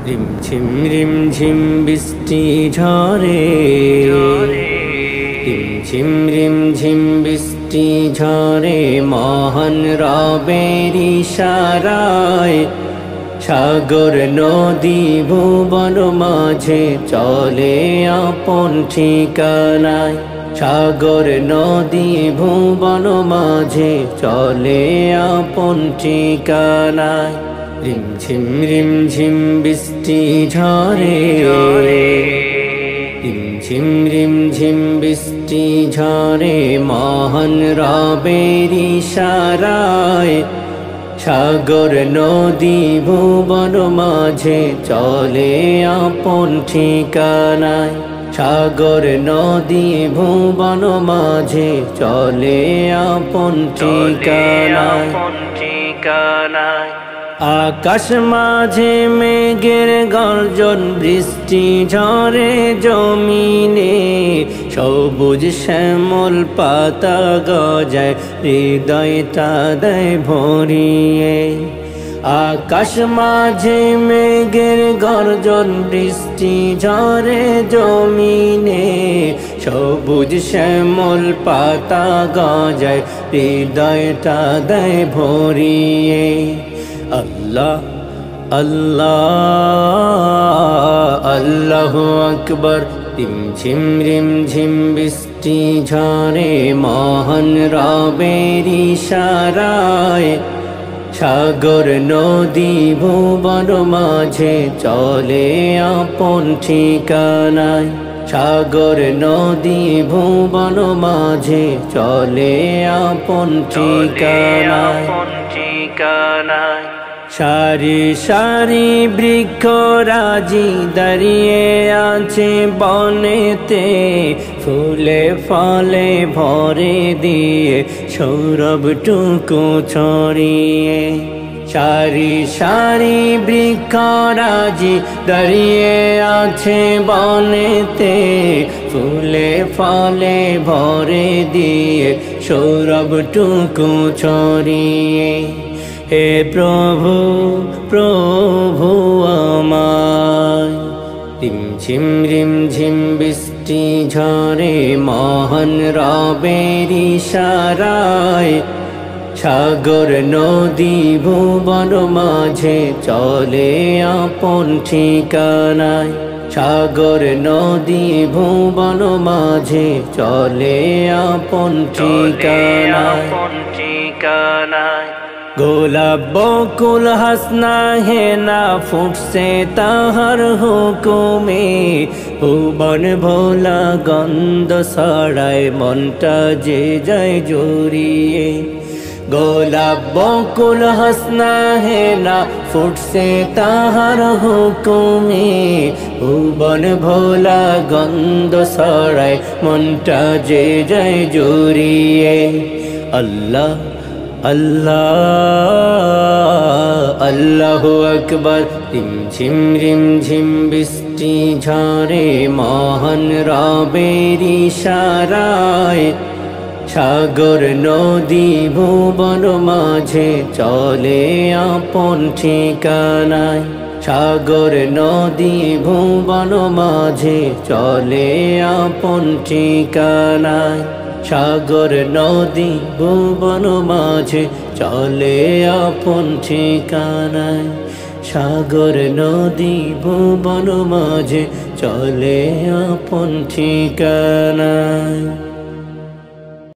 রিম ঝিম বৃষ্টি ঝরে, রিম ঝিম বৃষ্টি ঝরে, মহান রবের ইশারায় সাগর নদী ভুবন মাঝে চলে আপন ঠিকানায়। সাগর নদী ভুবন মাঝে চলে আপন ঠিকানায়। রিম ঝিম বৃষ্টি ঝরে, রিম ঝিম বৃষ্টি ঝরে, মহান রবের ইশারায় সাগর নদী ভুবন মাঝে চলে আপন ঠিকানায়। সাগর নদী ভুবন মাঝে চলে আপন ঠিকানায়। আকাশ মাঝে মেঘের গর্জন, বৃষ্টি ঝরে জমিনে, সবুজ শ্যামল পাতা গজায়, হৃদয়টা দেয় ভরিয়ে। আকাশ মাঝে মেঘের গর্জন, বৃষ্টি ঝরে জমিনে, সবুজ শ্যামল পাতা গজায়, হৃদয়টা দেয় ভরিয়ে। আল্লাহ আল্লাহ আল্লাহু আকবার। রিম ঝিম বৃষ্টি ঝরে, মহান রবের ইশারায় সাগর নদী ভুবন মাঝে চলে আপন ঠিকানায়। সাগর নদী ভুবন মাঝে চলে আপন ঠিকানায়। সারি সারি বৃক্ষ রাজি দাঁড়িয়ে আছে বনেতে, ফুলে ফলে ভরে দিয়ে সৌরভটুকু ছড়িয়ে। সারি সারি বৃক্ষ রাজি দাঁড়িয়ে আছে বনেতে, ফুলে ফলে ভরে দিয়ে সৌরভটুকু ছড়িয়ে। হে প্রভু প্রভু আমায়, রিম ঝিম বৃষ্টি ঝরে, মহান রবের ইশারায় সাগর নদী ভুবন মাঝে চলে আপন ঠিকানায়। সাগর নদী ভুবন মাঝে চলে আপন ঠিকানায়। গোলাপ বকুল হাসনা হেনা ফুটছে তাহার হুকুমে, ভুবন ভোলা গন্ধ ছড়ায়, মনটা যে যায় জড়িয়ে। গোলাপ বকুল হাসনা হেনা ফুটছে তাহার হুকুমে, ভুবন ভোলা গন্ধ ছড়ায়, মনটা যে যায় জড়িয়ে। আল্লাহ আল্লাহ আল্লাহু আকবার। রিম ঝিম বৃষ্টি ঝরে, মহান রবের ইশারায় সাগর নদী ভুবন মাঝে চলে আপন ঠিকানায়। সাগর নদী ভুবন মাঝে চলে আপন ঠিকানায়। সাগর নদী ভুবন মাঝে চলে আপন ঠিকানায়। সাগর নদী ভুবন মাঝে চলে আপন ঠিকানায়।